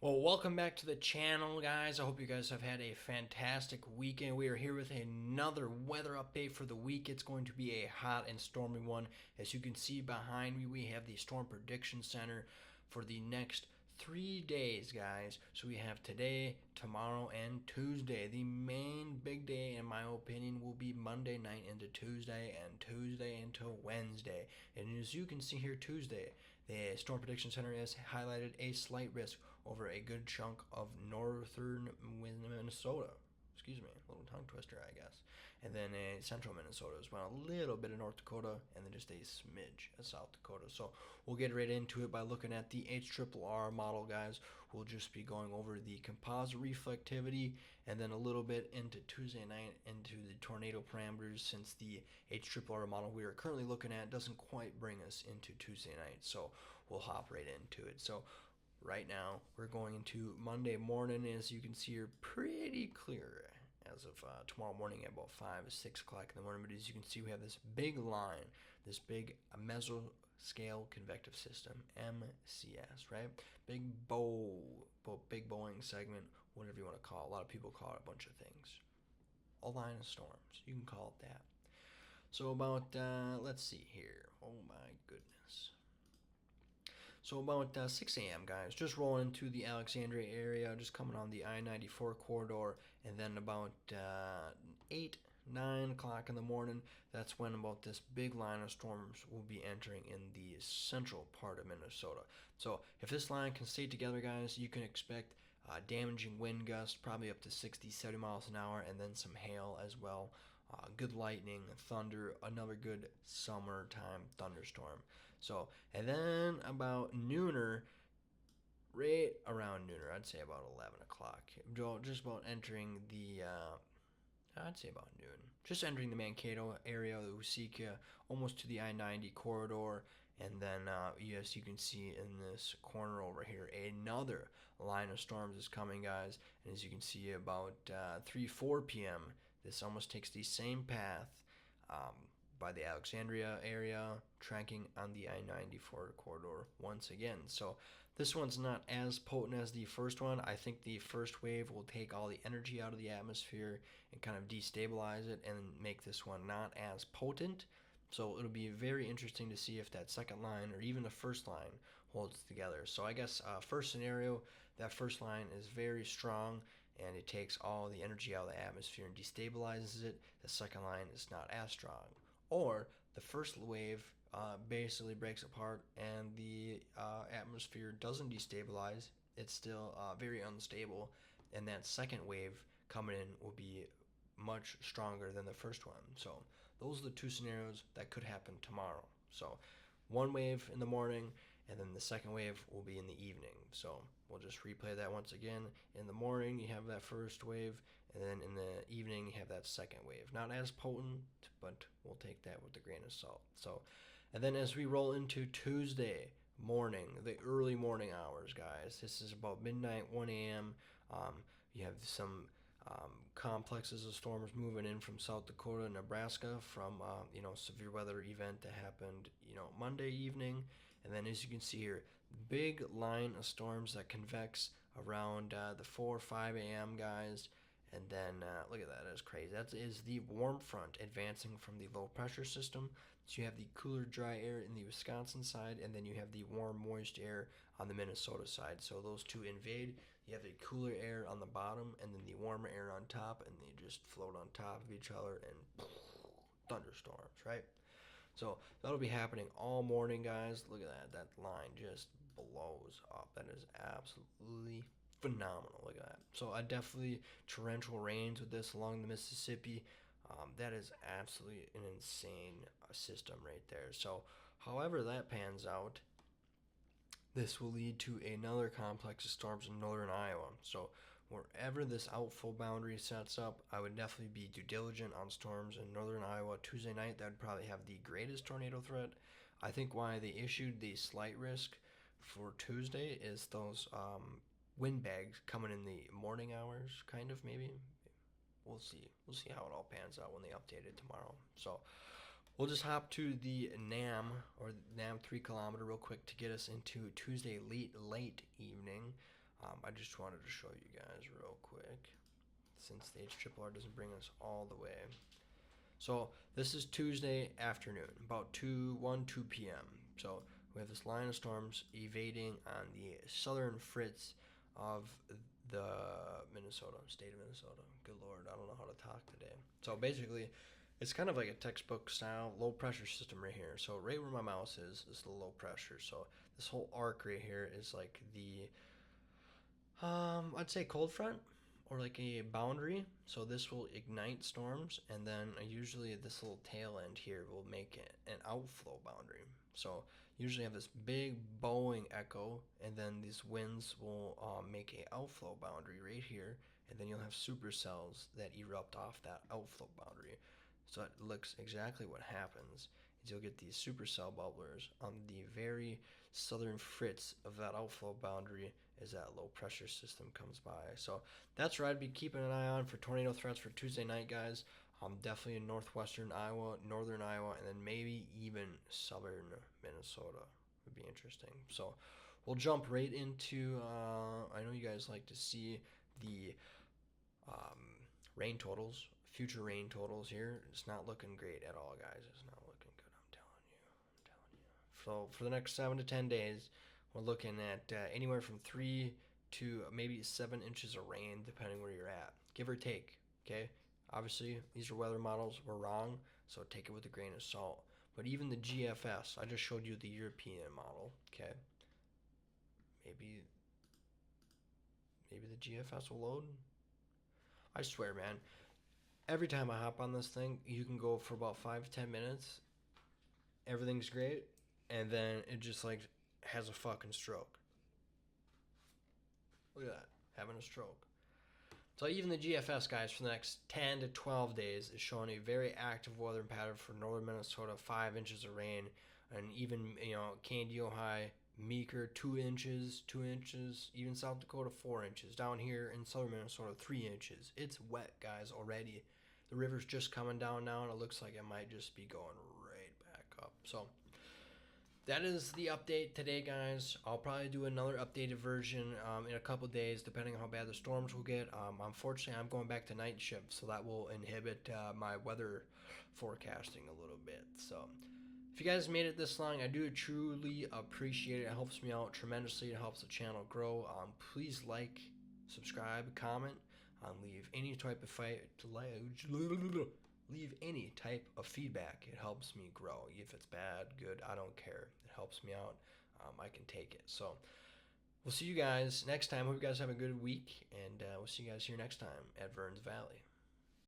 Well, welcome back to the channel, guys. I hope you guys have had a fantastic weekend. We are here with another weather update for the week. It's going to be a hot and stormy one. As you can see behind me, we have the Storm Prediction Center for the next 3 days, guys. So we have today, tomorrow, and Tuesday. The main big day, in my opinion, will be Monday night into Tuesday, and Tuesday into Wednesday. And as you can see here, Tuesday, the Storm Prediction Center has highlighted a slight risk over a good chunk of northern Minnesota. Excuse me, a little tongue twister, I guess. And then central Minnesota as well. A little bit of North Dakota, and then just a smidge of South Dakota. So we'll get right into it by looking at the HRRR model, guys. We'll just be going over the composite reflectivity, and then a little bit into Tuesday night into the tornado parameters, since the HRRR model we are currently looking at doesn't quite bring us into Tuesday night. So we'll hop right into it. So right now we're going into Monday morning. As you can see, you're pretty clear as of tomorrow morning at about 5 or 6 o'clock in the morning. But as you can see, we have this big line, this big mesoscale convective system, MCS, right? Big bowing segment, whatever you want to call it. A lot of people call it a bunch of things. A line of storms, you can call it that. So about let's see here. Oh my goodness. So about 6 a.m., guys, just rolling into the Alexandria area, just coming on the I-94 corridor, and then about 8, 9 o'clock in the morning, that's when about this big line of storms will be entering in the central part of Minnesota. So if this line can stay together, guys, you can expect damaging wind gusts, probably up to 60, 70 miles an hour, and then some hail as well. Good lightning, thunder, another good summertime thunderstorm. So, and then about nooner, right around nooner, I'd say about 11 o'clock, just about entering the, I'd say about noon, just entering the Mankato area, the Waseca, almost to the I-90 corridor. And then, yes, you can see in this corner over here, another line of storms is coming, guys. And as you can see, about 3, 4 p.m., this almost takes the same path by the Alexandria area, tracking on the I-94 corridor once again. So this one's not as potent as the first one. I think the first wave will take all the energy out of the atmosphere and kind of destabilize it and make this one not as potent. So it'll be very interesting to see if that second line or even the first line holds together. So I guess first scenario, that first line is very strong and it takes all the energy out of the atmosphere and destabilizes it. The second line is not as strong. Or the first wave basically breaks apart and the atmosphere doesn't destabilize. It's still very unstable, and that second wave coming in will be much stronger than the first one. So those are the two scenarios that could happen tomorrow. So one wave in the morning, and then the second wave will be in the evening. So we'll just replay that once again. In the morning, you have that first wave, and then in the evening, you have that second wave. Not as potent, but we'll take that with a grain of salt. So, and then as we roll into Tuesday morning, the early morning hours, guys, this is about midnight, 1 a.m. You have some complexes of storms moving in from South Dakota and Nebraska from severe weather event that happened Monday evening. And then as you can see here, big line of storms that convex around the 4 or 5 a.m., guys. And then look at that, that's crazy. That is the warm front advancing from the low pressure system. So you have the cooler dry air in the Wisconsin side, and then you have the warm moist air on the Minnesota side. So those two invade. You have the cooler air on the bottom and then the warmer air on top, and they just float on top of each other and thunderstorms, right? So that'll be happening all morning, guys. Look at that. That line just blows up. That is absolutely phenomenal. Look at that. So I definitely torrential rains with this along the Mississippi. That is absolutely an insane system right there. So however that pans out, this will lead to another complex of storms in northern Iowa. So wherever this outflow boundary sets up, I would definitely be due diligent on storms in northern Iowa. Tuesday night, that would probably have the greatest tornado threat. I think why they issued the slight risk for Tuesday is those wind bags coming in the morning hours, kind of, maybe. We'll see. We'll see how it all pans out when they update it tomorrow. So we'll just hop to the NAM, or NAM 3 kilometer, real quick to get us into Tuesday late evening. I just wanted to show you guys real quick, since the HRRR doesn't bring us all the way. So this is Tuesday afternoon, about 2 p.m. So we have this line of storms evading on the southern fritz of the state of Minnesota. Good Lord, I don't know how to talk today. So basically, it's kind of like a textbook style low pressure system right here. So right where my mouse is the low pressure. So this whole arc right here is like the I'd say cold front or like a boundary. So this will ignite storms, and then usually this little tail end here will make it an outflow boundary. So usually have this big bowing echo, and then these winds will make a outflow boundary right here, and then you'll have supercells that erupt off that outflow boundary. So it looks exactly what happens is you'll get these supercell bubblers on the very southern fritz of that outflow boundary as that low pressure system comes by. So that's where I'd be keeping an eye on for tornado threats for Tuesday night, guys. Definitely in northwestern Iowa, northern Iowa, and then maybe even southern Minnesota would be interesting. So we'll jump right into. I know you guys like to see the rain totals, future rain totals here. It's not looking great at all, guys. It's not looking good. I'm telling you. So for the next 7 to 10 days, we're looking at anywhere from 3 to maybe 7 inches of rain, depending where you're at, give or take. Okay. Obviously, these are weather models. We're wrong, so take it with a grain of salt. But even the GFS, I just showed you the European model. Okay. Maybe the GFS will load. I swear, man. Every time I hop on this thing, you can go for about 5 to 10 minutes. Everything's great, and then it just like has a fucking stroke. Look at that, having a stroke. So even the GFS, guys, for the next 10 to 12 days is showing a very active weather pattern for northern Minnesota, 5 inches of rain, and even Candy, Ohio, Meeker, 2 inches, even South Dakota 4 inches. Down here in southern Minnesota, 3 inches. It's wet, guys, already. The river's just coming down now, and it looks like it might just be going right back up. So that is the update today, guys. I'll probably do another updated version in a couple days, depending on how bad the storms will get. Unfortunately, I'm going back to night shift, so that will inhibit my weather forecasting a little bit. So if you guys made it this long, I do truly appreciate it. It helps me out tremendously. It helps the channel grow. Please like, subscribe, comment, leave any type of feedback. It helps me grow. If it's bad, good, I don't care. It helps me out. I can take it. So we'll see you guys next time. Hope you guys have a good week, and we'll see you guys here next time at Verns Valley.